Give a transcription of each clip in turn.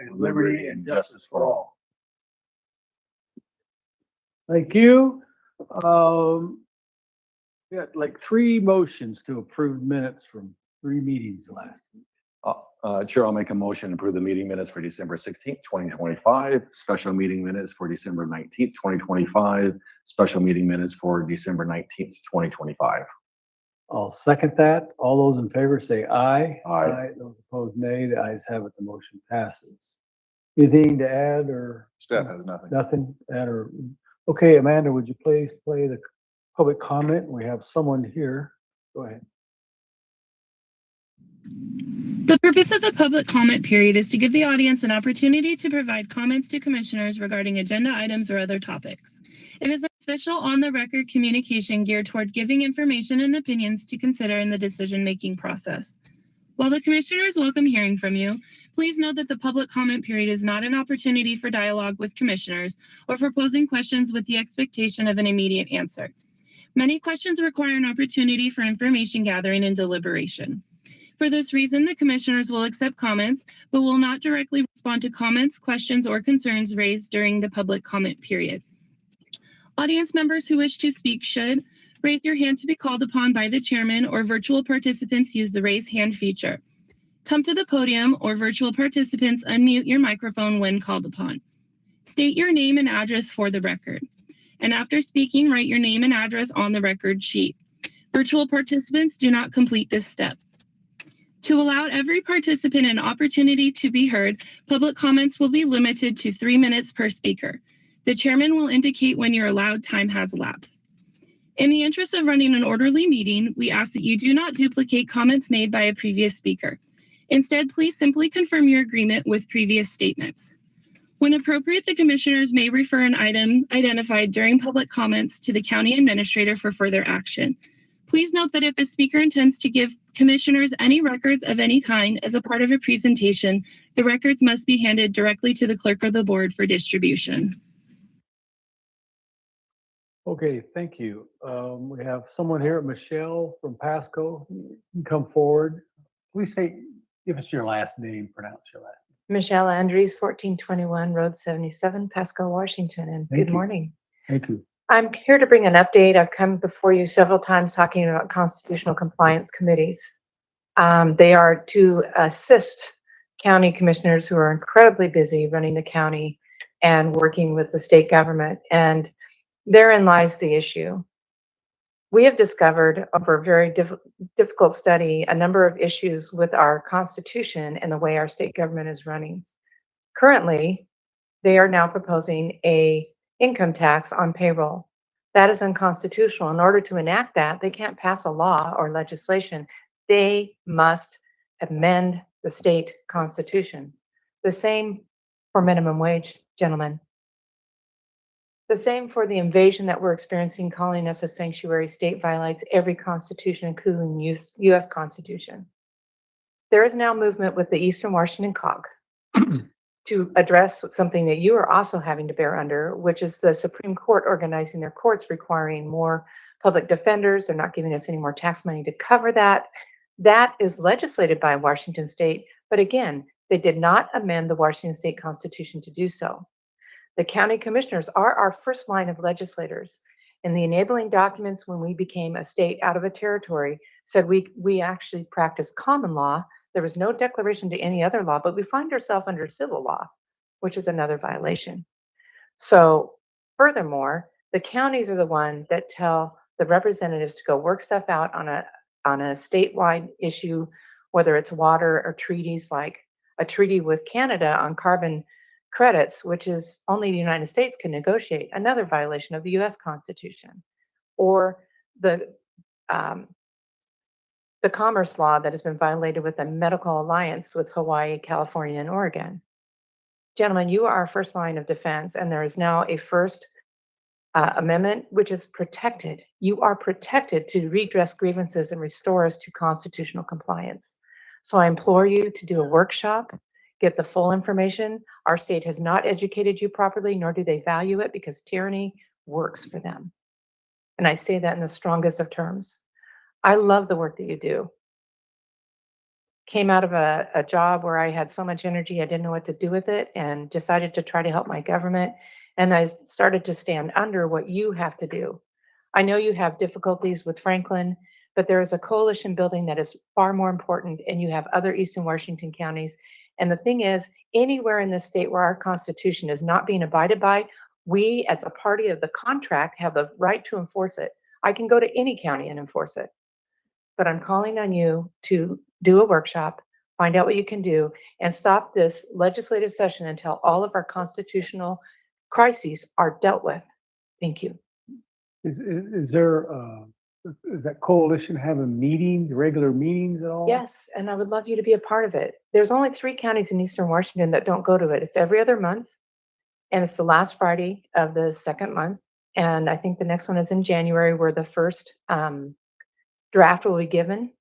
and liberty and justice for all. Thank you. We got like 3 motions to approve minutes from 3 meetings last week. Chair, I'll make a motion to approve the meeting minutes for December 16th, 2025, special meeting minutes for December 19th, 2025, special meeting minutes for December 19th, 2025. I'll second that. All those in favor say aye. Aye. Those opposed, nay. The ayes have it. The motion passes. Anything to add or? Staff has nothing. Nothing to add or? Okay, Amanda, would you please play the public comment? We have someone here. Go ahead. The purpose of the public comment period is to give the audience an opportunity to provide comments to commissioners regarding agenda items or other topics. It is an official on-the-record communication geared toward giving information and opinions to consider in the decision-making process. While the commissioners welcome hearing from you, please note that the public comment period is not an opportunity for dialogue with commissioners or for posing questions with the expectation of an immediate answer. Many questions require an opportunity for information gathering and deliberation. For this reason, the commissioners will accept comments, but will not directly respond to comments, questions, or concerns raised during the public comment period. Audience members who wish to speak should raise your hand to be called upon by the chairman, or virtual participants use the raise hand feature. Come to the podium, or virtual participants unmute your microphone when called upon. State your name and address for the record. And after speaking, write your name and address on the record sheet. Virtual participants do not complete this step. To allow every participant an opportunity to be heard, public comments will be limited to 3 minutes per speaker. The chairman will indicate when your allowed time has elapsed. In the interest of running an orderly meeting, we ask that you do not duplicate comments made by a previous speaker. Instead, please simply confirm your agreement with previous statements. When appropriate, the commissioners may refer an item identified during public comments to the county administrator for further action. Please note that if a speaker intends to give commissioners any records of any kind as a part of a presentation, the records must be handed directly to the clerk of the board for distribution. Okay, thank you. We have someone here, Michelle from Pasco. You can come forward. Please give us your last name, pronounce your last name. Michelle Andrews, 1421 Road 77, Pasco, Washington, and good morning. Thank you. I'm here to bring an update. I've come before you several times talking about constitutional compliance committees. They are to assist county commissioners who are incredibly busy running the county and working with the state government, and therein lies the issue. We have discovered over a very difficult study a number of issues with our Constitution and the way our state government is running. Currently, they are now proposing a income tax on payroll. That is unconstitutional. In order to enact that, they can't pass a law or legislation. They must amend the state constitution. The same for minimum wage, gentlemen. The same for the invasion that we're experiencing, calling us a sanctuary state, violates every constitution, including U.S. Constitution. There is now movement with the Eastern Washington COG to address something that you are also having to bear under, which is the Supreme Court organizing their courts, requiring more public defenders. They're not giving us any more tax money to cover that. That is legislated by Washington State, but again, they did not amend the Washington State Constitution to do so. The county commissioners are our first line of legislators. In the enabling documents, when we became a state out of a territory, said we actually practice common law. There was no declaration to any other law, but we find ourselves under civil law, which is another violation. So furthermore, the counties are the ones that tell the representatives to go work stuff out on a statewide issue, whether it's water or treaties, like a treaty with Canada on carbon credits, which is only the United States can negotiate, another violation of the U.S. Constitution, or the commerce law that has been violated with a medical alliance with Hawaii, California, and Oregon. Gentlemen, you are our first line of defense, and there is now a First Amendment which is protected. You are protected to redress grievances and restore us to constitutional compliance. So I implore you to do a workshop, get the full information. Our state has not educated you properly, nor do they value it, because tyranny works for them. And I say that in the strongest of terms. I love the work that you do. came out of a job where I had so much energy, I didn't know what to do with it, and decided to try to help my government. And I started to stand under what you have to do. I know you have difficulties with Franklin, but there is a coalition building that is far more important, and you have other Eastern Washington counties. And the thing is, anywhere in the state where our Constitution is not being abided by, we, as a party of the contract, have the right to enforce it. I can go to any county and enforce it. But I'm calling on you to do a workshop, find out what you can do, and stop this legislative session until all of our constitutional crises are dealt with. Thank you. Is there, does that coalition have a meeting, regular meetings at all? Yes, and I would love you to be a part of it. There's only 3 counties in Eastern Washington that don't go to it. It's every other month, and it's the last Friday of the second month. And I think the next one is in January, where the first draft will be given.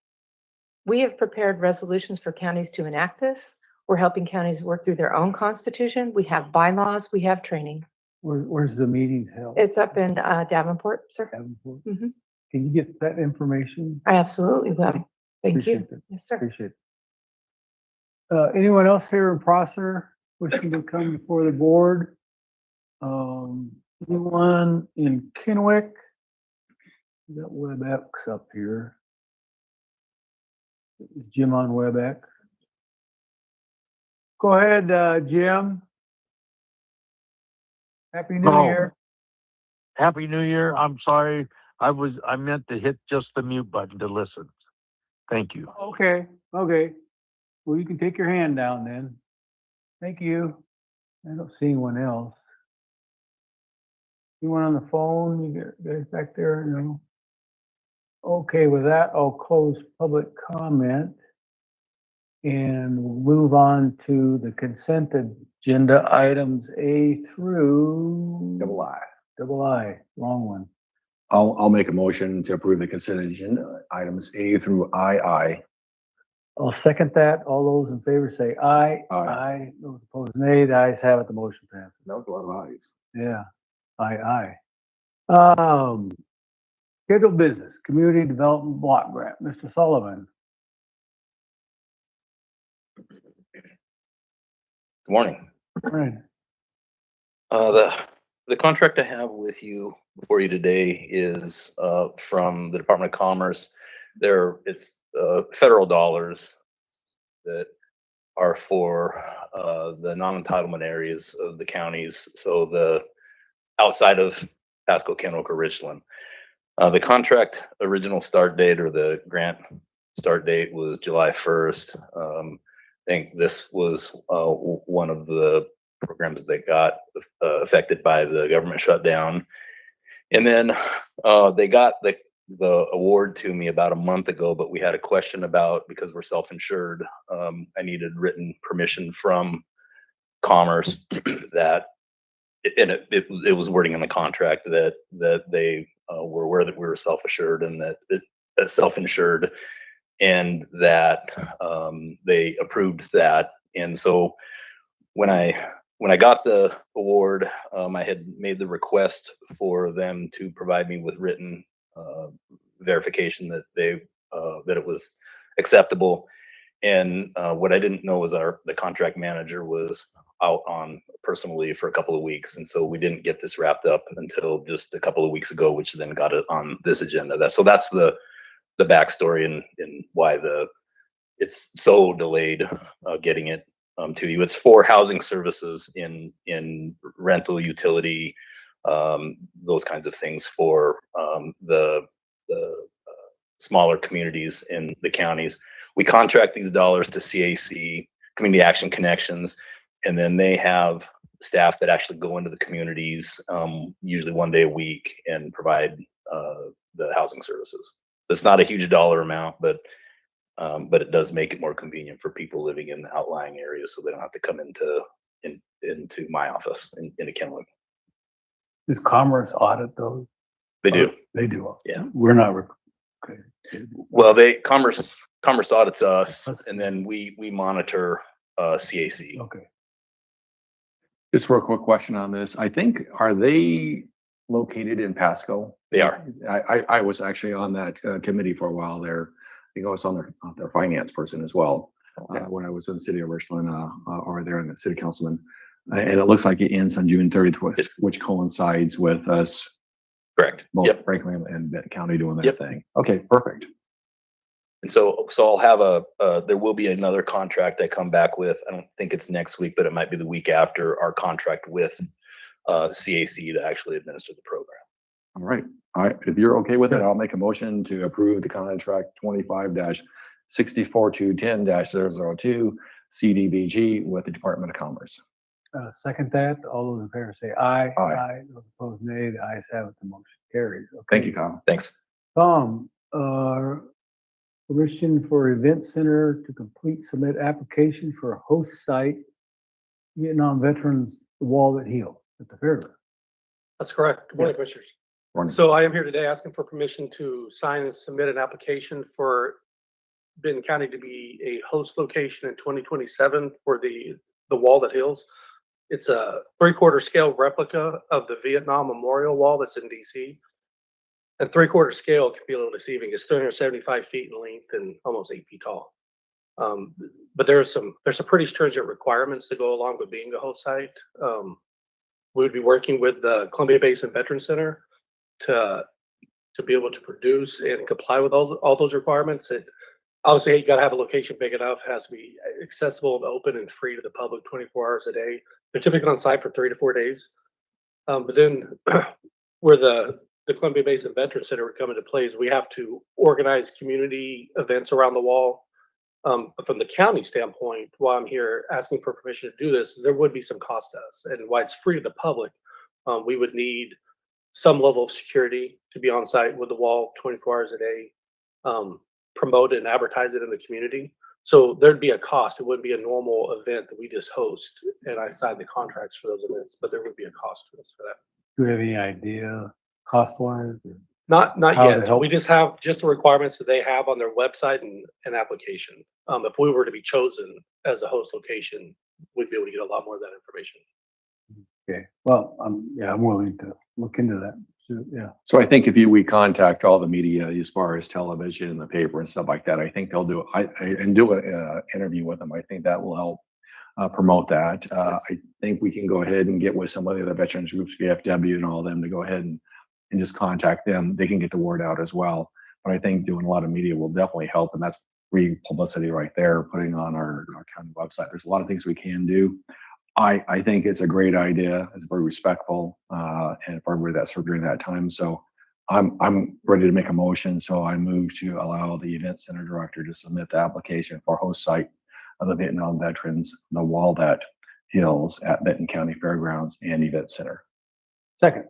We have prepared resolutions for counties to enact this. We're helping counties work through their own constitution. We have bylaws, we have training. Where's the meeting held? It's up in Davenport, sir. Davenport? Mhm. Can you get that information? I absolutely will. Thank you. Appreciate it. Yes, sir. Appreciate it. Anyone else here in Prosser wishing to come before the board? Anyone in Kennewick? We got WebEx up here. Is Jim on WebEx? Go ahead, Jim. Happy New Oh. Year. Happy New Year. I'm sorry. I meant to hit just the mute button to listen. Thank you. Okay, okay. Well, you can take your hand down then. Thank you. I don't see anyone else. Anyone on the phone? You guys back there? No. Okay, with that, I'll close public comment. And we'll move on to the consent agenda items A through I, long one. I'll make a motion to approve the consent agenda items A through II. I'll second that. All those in favor say aye. Aye. Those opposed, nay. The ayes have it. The motion passes. That was a lot of ayes. Yeah, aye. Scheduled business, community development block grant, Mr. Sullivan. Good morning. Right. The contract I have with you before you today is from the Department of Commerce. It's federal dollars that are for the non-entitlement areas of the counties. So the outside of Pasco, Kennewick, or Richland. The contract original start date, or the grant start date, was July 1st. I think this was one of the programs that got affected by the government shutdown. And then they got the award to me about a month ago, but we had a question about, because we're self-insured, I needed written permission from Commerce that, and it was wording in the contract that they were aware that we were self-assured and that self-insured, and that they approved that. And so when I got the award, I had made the request for them to provide me with written verification that that it was acceptable. And what I didn't know was the contract manager was out on personal leave for a couple of weeks, and so we didn't get this wrapped up until just a couple of weeks ago, which then got it on this agenda. That's the backstory and why it's so delayed getting it to you. It's for housing services in rental, utility, those kinds of things for the smaller communities in the counties. We contract these dollars to CAC, Community Action Connections, and then they have staff that actually go into the communities, usually one day a week, and provide the housing services. So it's not a huge dollar amount, but it does make it more convenient for people living in the outlying areas, so they don't have to come into my office in Kennewick. Does Commerce audit those? They do. They do. Yeah. We're not. Okay. Well, Commerce audits us, and then we monitor CAC. Okay. Just for a quick question on this, I think, are they located in Pasco? They are. I was actually on that committee for a while there. I think I was on their finance person as well. when I was in the city of Richland, over there in the city councilman. And it looks like it ends on June 30th, which coincides with us, Correct. both Yep. Franklin and Benton County doing their Yep. thing. Okay, perfect. And so I'll have there will be another contract I come back with. I don't think it's next week, but it might be the week after, our contract with CAC to actually administer the program. All right. All right. If you're okay with it, I'll make a motion to approve the contract 25-64210-002 CDBG with the Department of Commerce. Second that, all those in favor say aye. Aye. Those opposed, nay. The ayes have it, the motion carries. Okay. Thank you, Kyle. Thanks. Tom, permission for event center to submit application for a host site, Vietnam Veterans Wall That Heals at the fairground. That's correct. Good morning, Commissioners. Morning. So I am here today asking for permission to sign and submit an application for Benton County to be a host location in 2027 for the Wall That Heals. It's a 3/4 scale replica of the Vietnam Memorial Wall that's in DC. And 3/4 scale can be a little deceiving. It's 375 feet in length and almost 8 feet tall. But there's some pretty stringent requirements to go along with being a host site. We would be working with the Columbia Basin Veterans Center to be able to produce and comply with all those requirements. Obviously, you got to have a location big enough. It has to be accessible and open and free to the public 24 hours a day. They're typically on site for 3 to 4 days. But then where the Columbia Basin Veterans Center would come into play is we have to organize community events around the wall. But from the county standpoint, while I'm here asking for permission to do this, there would be some cost to us. And while it's free to the public, we would need some level of security to be on site with the wall 24 hours a day, promote it and advertise it in the community. So there'd be a cost. It wouldn't be a normal event that we just host and I sign the contracts for those events, but there would be a cost to us for that. Do you have any idea cost wise? Not How to yet. help? We just have the requirements that they have on their website and application. If we were to be chosen as a host location, we'd be able to get a lot more of that information. Okay, well, I'm willing to look into that. So, yeah. So I think if we contact all the media as far as television and the paper and stuff like that, I think they'll do and do an interview with them. I think that will help promote that. I think we can go ahead and get with some of the other veterans groups, VFW and all of them, to go ahead and just contact them. They can get the word out as well. But I think doing a lot of media will definitely help, and that's free publicity right there, putting on our county website. There's a lot of things we can do. I think it's a great idea. It's very respectful, and for everybody that served during that time. So I'm ready to make a motion. So I move to allow the event center director to submit the application for host site of the Vietnam Veterans, the Wall That Heals at Benton County Fairgrounds and Event Center. Second.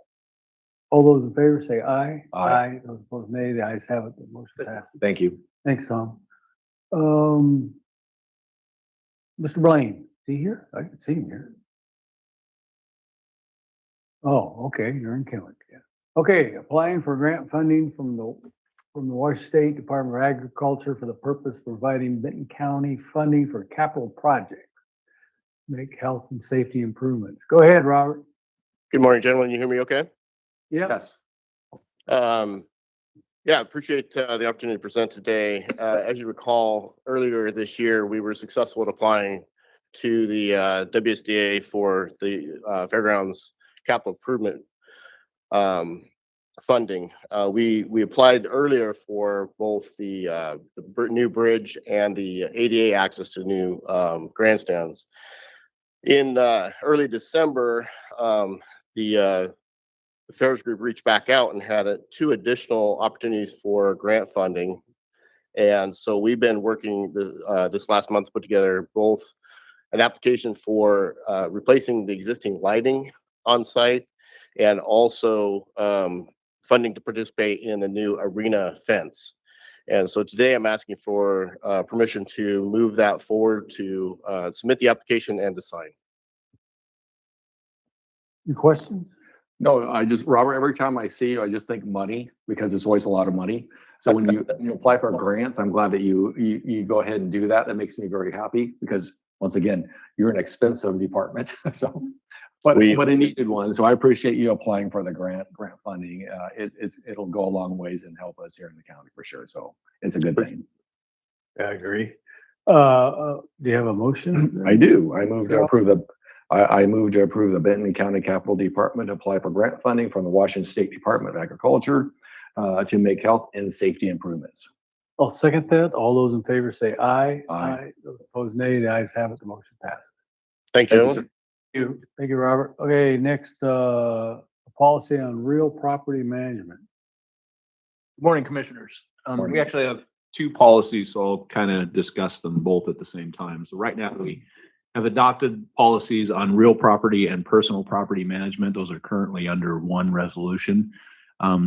All those in favor say aye. Aye. Those opposed, nay. The ayes have it. The motion passes. Thank you. Thanks, Tom. Mr. Blaine, is he here? I can see him here. Oh, okay, you're in Kennewick, yeah. Okay, applying for grant funding from the Washington State Department of Agriculture for the purpose of providing Benton County funding for capital projects. Make health and safety improvements. Go ahead, Robert. Good morning, gentlemen. You hear me okay? Yeah. Yes. Yeah, appreciate the opportunity to present today. As you recall, earlier this year, we were successful at applying to the WSDA for the Fairgrounds capital improvement funding. We applied earlier for both the new bridge and the ADA access to new grandstands. In early December, the Fairs Group reached back out and had 2 additional opportunities for grant funding. And so we've been working this last month to put together both an application for replacing the existing lighting on site and also funding to participate in the new arena fence. And so today I'm asking for permission to move that forward to submit the application and to sign. Any questions? No, Robert, every time I see you, I just think money, because it's always a lot of money. So when you apply for grants, I'm glad that you go ahead and do that. That makes me very happy, because once again, you're an expensive department. So, but a needed one. So I appreciate you applying for the grant funding. It'll go a long ways and help us here in the county for sure. So it's a good thing. I agree. Do you have a motion? I do. I move to approve I move to approve the Benton County Capital Department to apply for grant funding from the Washington State Department of Agriculture to make health and safety improvements. I'll second that. All those in favor say aye. Aye. Those opposed, nay. The ayes have it. The motion passes. Thank you, gentlemen. sir. Thank you, Robert. Okay, next, policy on real property management. Good morning, Commissioners. Morning. We actually have two policies, so I'll kind of discuss them both at the same time. So right now, we have adopted policies on real property and personal property management. Those are currently under one resolution.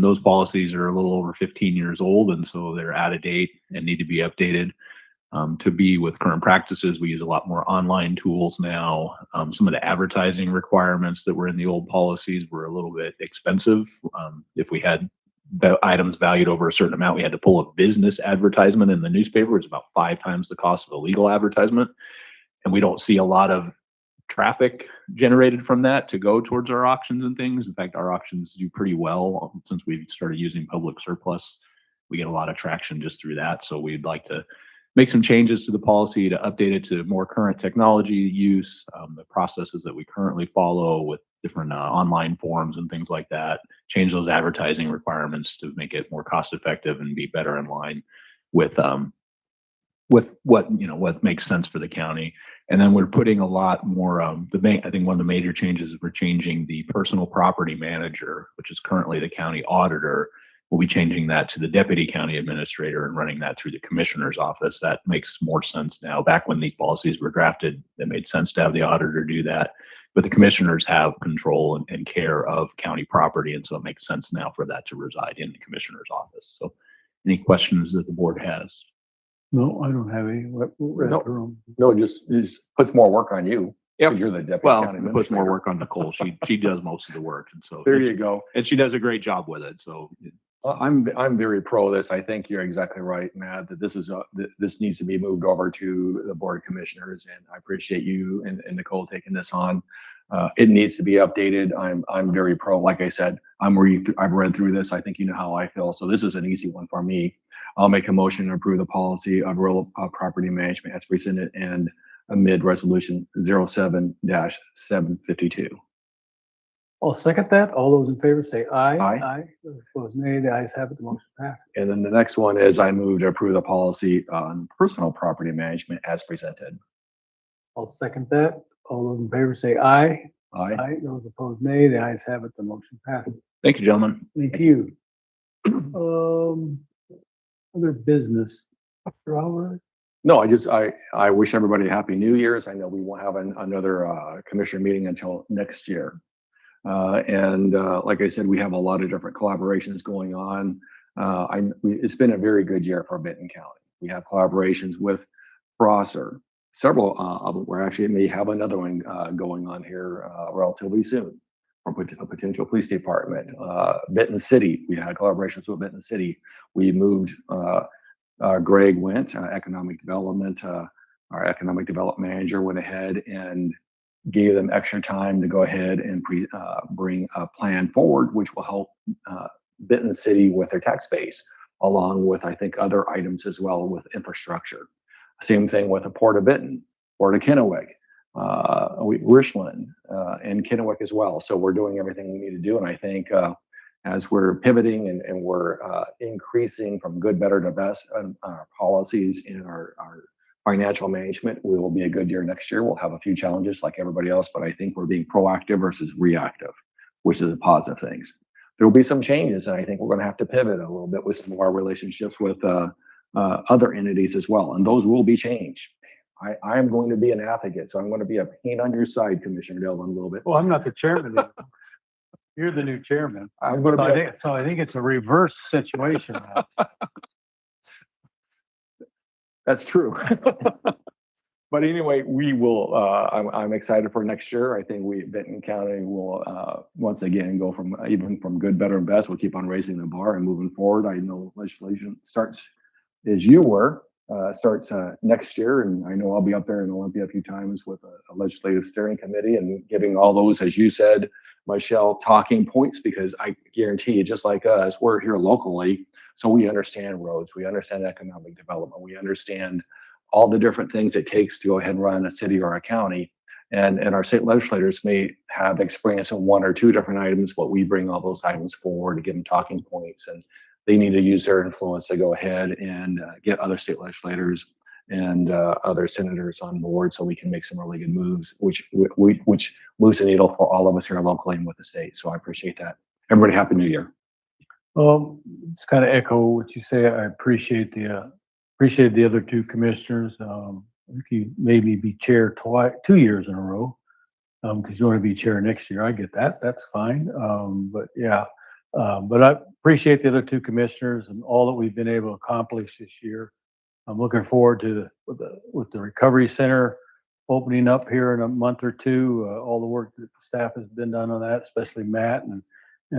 Those policies are a little over 15 years old, and so they're out of date and need to be updated. To be with current practices, we use a lot more online tools now. Some of the advertising requirements that were in the old policies were a little bit expensive. If we had the items valued over a certain amount, we had to pull a business advertisement in the newspaper. It's about 5 times the cost of a legal advertisement. And we don't see a lot of traffic generated from that to go towards our auctions and things. In fact, our auctions do pretty well since we've started using public surplus. We get a lot of traction just through that. So we'd like to make some changes to the policy to update it to more current technology use, the processes that we currently follow with different online forums and things like that, change those advertising requirements to make it more cost effective and be better in line with what makes sense for the county. And then we're putting a lot more, I think one of the major changes is we're changing the personal property manager, which is currently the county auditor. We'll be changing that to the deputy county administrator and running that through the commissioner's office. That makes more sense now. Back when these policies were drafted, it made sense to have the auditor do that. But the commissioners have control and care of county property. And so it makes sense now for that to reside in the commissioner's office. So any questions that the board has? No, I don't have any. No, it just puts more work on you. Yep. 'Cause you're the deputy Well, county it puts more administrator. work on Nicole. She does most of the work. And so There you go. and she does a great job with it. So I'm very pro this. I think you're exactly right, Matt, that this needs to be moved over to the board of commissioners, and I appreciate you and Nicole taking this on. It needs to be updated. I'm very pro. Like I said, I've read through this. I think you know how I feel. So this is an easy one for me. I'll make a motion to approve the policy of real property management as presented and amid resolution 07-752. I'll second that. All those in favor say aye. Aye. Those opposed, nay. The ayes have it. The motion passes. And then the next one is I move to approve the policy on personal property management as presented. I'll second that. All those in favor say aye. Aye. Aye. Those opposed, nay. The ayes have it. The motion passes. thank you, gentlemen. Thank you. Other business. Robert? No, I wish everybody a happy New Year's. I know we won't have another commissioner meeting until next year. Like I said, we have a lot of different collaborations going on. It's been a very good year for Benton County. We have collaborations with Prosser. Several of them. We actually may have another one going on here relatively soon from a potential police department. Benton City, we had collaborations with Benton City. We moved, Greg went, economic development, our economic development manager went ahead and gave them extra time to go ahead and bring a plan forward, which will help Benton City with their tax base, along with, I think, other items as well with infrastructure. Same thing with the Port of Benton, Port of Kennewick, Richland, and Kennewick as well. So we're doing everything we need to do. And I think as we're pivoting and we're increasing from good, better to best our policies in our financial management, we will be a good year next year. We'll have a few challenges like everybody else, but I think we're being proactive versus reactive, which is a positive things. There will be some changes, and I think we're going to have to pivot a little bit with some of our relationships with other entities as well, and those will be changed. I am going to be an advocate, so I'm going to be a pain on your side, Commissioner Dillon, a little bit. Well, I'm not the chairman. You're the new chairman. I'm going to be. So I think it's a reverse situation now. That's true. But anyway, we will, I'm excited for next year. I think Benton County will once again go from good, better, and best. We'll keep on raising the bar and moving forward. I know legislation starts as you were, starts next year. And I know I'll be up there in Olympia a few times with a legislative steering committee and giving all those, as you said, Michelle, talking points, because I guarantee you, just like us, we're here locally. So we understand roads, we understand economic development, we understand all the different things it takes to go ahead and run a city or a county. And our state legislators may have experience in one or two different items, but we bring all those items forward to give them talking points, and they need to use their influence to go ahead and get other state legislators and other senators on board, so we can make some really good moves, which moves the needle for all of us here locally and with the state. So I appreciate that. Everybody, happy New Year. Well, it's kind of echo what you say. I appreciate the other two commissioners. I think you made me be chair 2 years in a row, because you want to be chair next year. I get that. That's fine. But yeah, but I appreciate the other two commissioners and all that we've been able to accomplish this year. I'm looking forward to with the recovery center opening up here in a month or two. All the work that the staff has been done on that, especially Matt and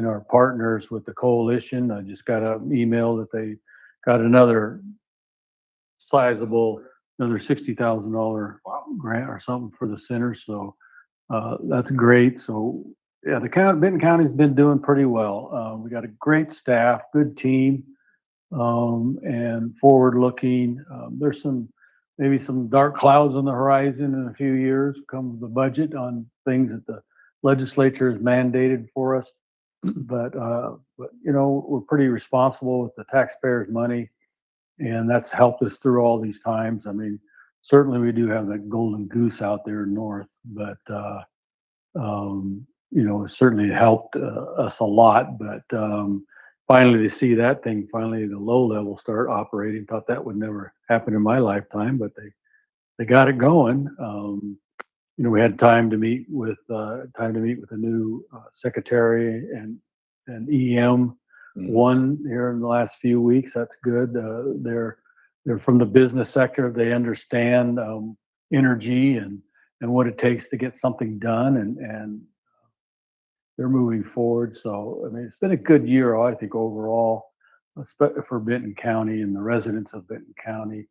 our partners with the coalition. I just got an email that they got another sizable, another $60,000 grant or something for the center. So that's great. So yeah, Benton County's been doing pretty well. We got a great staff, good team, and forward looking. There's maybe some dark clouds on the horizon in a few years come the budget on things that the legislature has mandated for us. But you know, we're pretty responsible with the taxpayers' money, and that's helped us through all these times. I mean, certainly we do have that golden goose out there north, but you know, it certainly helped us a lot. But finally, to see that thing, finally the low level start operating, thought that would never happen in my lifetime, but they got it going. You know, we had time to meet with the new secretary and EM one here in the last few weeks. That's good. They're from the business sector. They understand energy and what it takes to get something done, and they're moving forward. So I mean, it's been a good year, I think, overall, especially for Benton County and the residents of Benton County.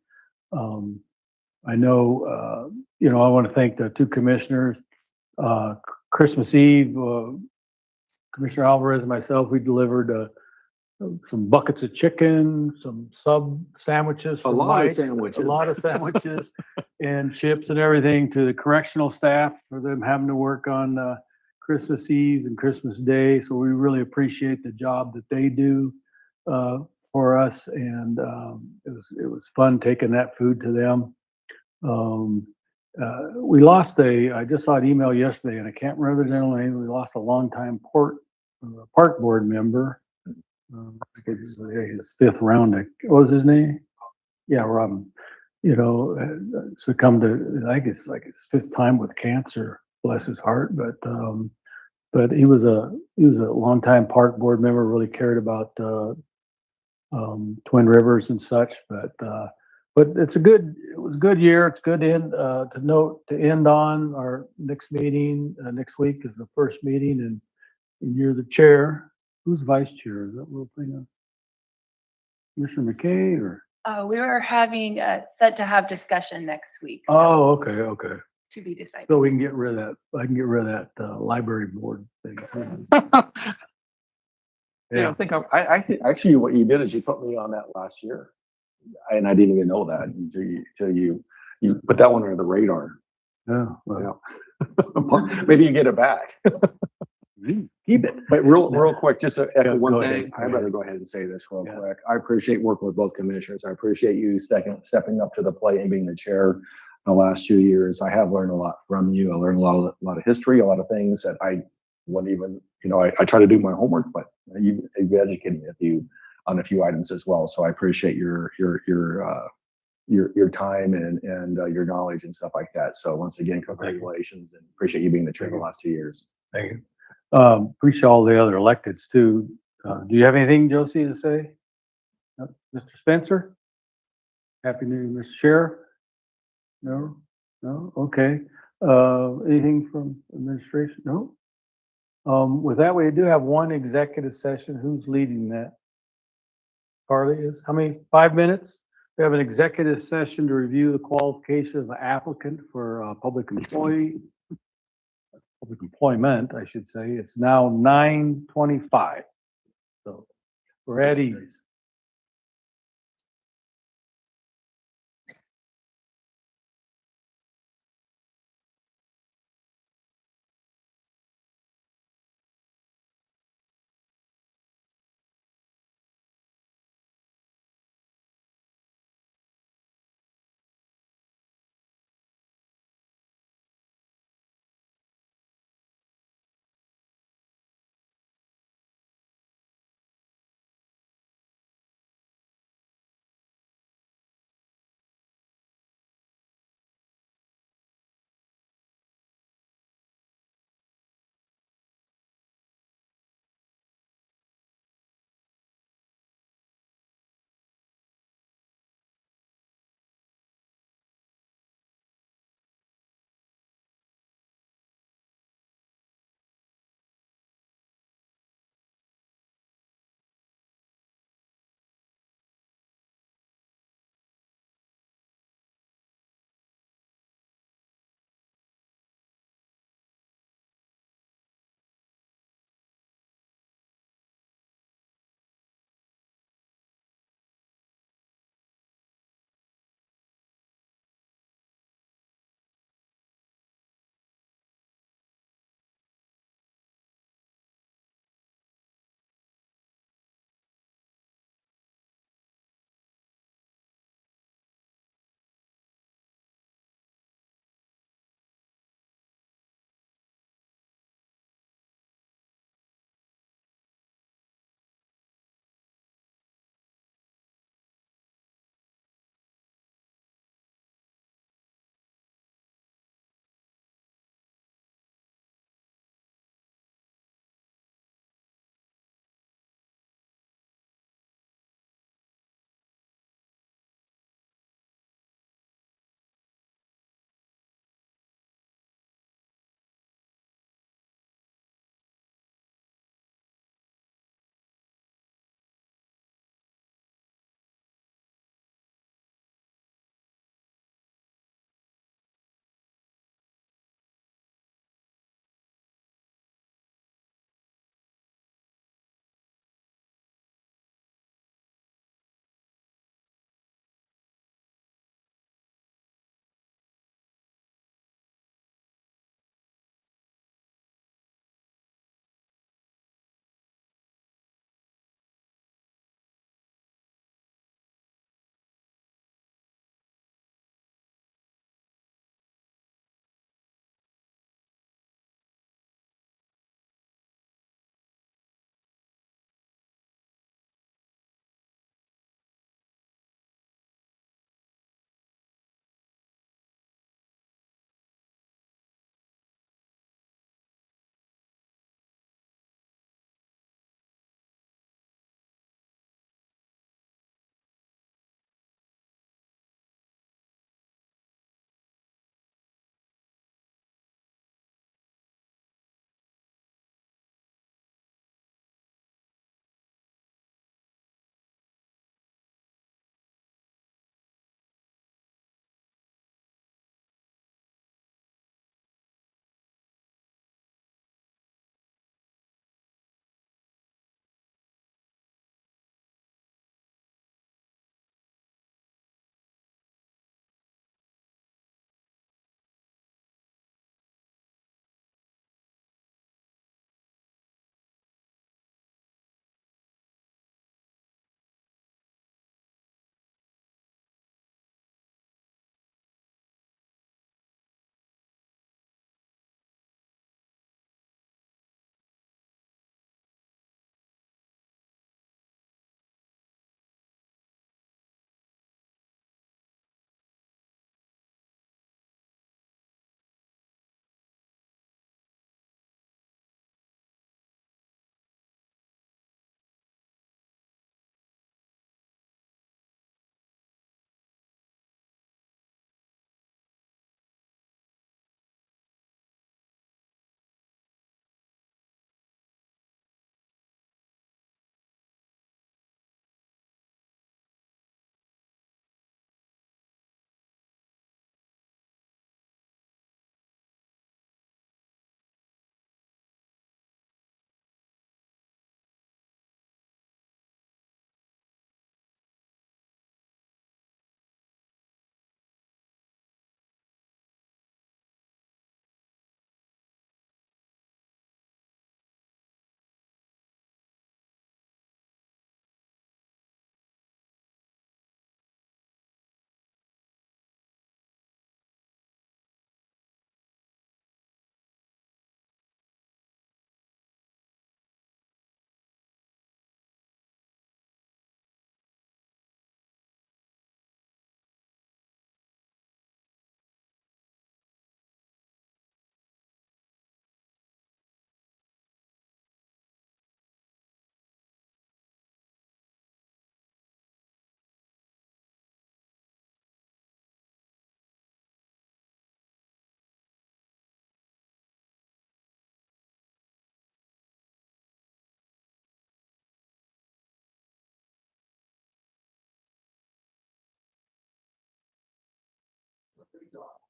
I know, you know, I want to thank the two commissioners. Christmas Eve, Commissioner Alvarez and myself, we delivered some buckets of chicken, some sub sandwiches, A lot of sandwiches, and chips and everything to the correctional staff for them having to work on Christmas Eve and Christmas Day. So we really appreciate the job that they do for us, and it was fun taking that food to them. We lost I just saw an email yesterday, and I can't remember the gentleman's name. We lost a longtime park board member. I think his fifth round. What was his name? Yeah, Robin. You know, succumbed to, I think it's like his fifth time with cancer. Bless his heart. But he was a longtime park board member. Really cared about Twin Rivers and such. But it was a good year. It's good to end on our next meeting. Next week is the first meeting, and you're the chair. Who's vice chair? Is that little thing on Commissioner McKay or? We were having set to have discussion next week. So Oh, okay. to be decided. So we can get rid of that. I can get rid of that library board thing. Yeah, I think I actually what you did is you put me on that last year, and I didn't even know that until you put that one under the radar. Yeah. Well, Yeah. Maybe you get it back. keep it. But real quick, just to echo one go ahead, thing, go I'd ahead. rather go ahead and say this real Yeah. quick. I appreciate working with both commissioners. I appreciate you stepping up to the plate and being the chair in the last 2 years. I have learned a lot from you. I learned a lot of history, a lot of things that I wouldn't even, you know, I try to do my homework, but you've educated me on a few items as well. So I appreciate your time and your knowledge and stuff like that. So once again, congratulations, and appreciate you being the chair the last 2 years. Thank you. Appreciate all the other electeds too. Do you have anything, Josie, to say? Mr. Spencer? Happy New Year, Mr. Sheriff? No? Okay. Anything from administration? No? With that, we do have one executive session. Who's leading that? Carly is. How many? 5 minutes? We have an executive session to review the qualification of the applicant for public employment, I should say. It's now 9:25. So we're at ease.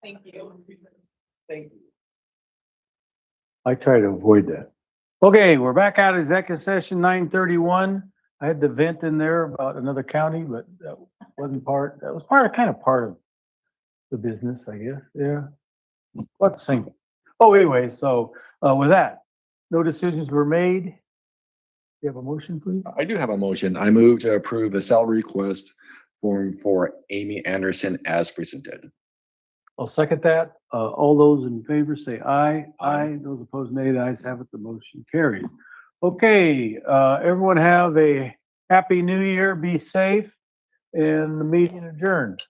Thank you. Thank you. I try to avoid that. Okay, we're back out of executive session 9:31. I had the vent in there about another county, but that wasn't part, that was kind of part of the business, I guess, yeah. Let's sing. Oh, anyway, so, with that, no decisions were made. You have a motion, please? I do have a motion. I move to approve the salary request form for Amy Anderson as presented. I'll second that. All those in favor say aye. Aye. Those opposed, nay. The ayes have it. The motion carries. Okay, everyone have a happy new year. Be safe, and the meeting adjourned.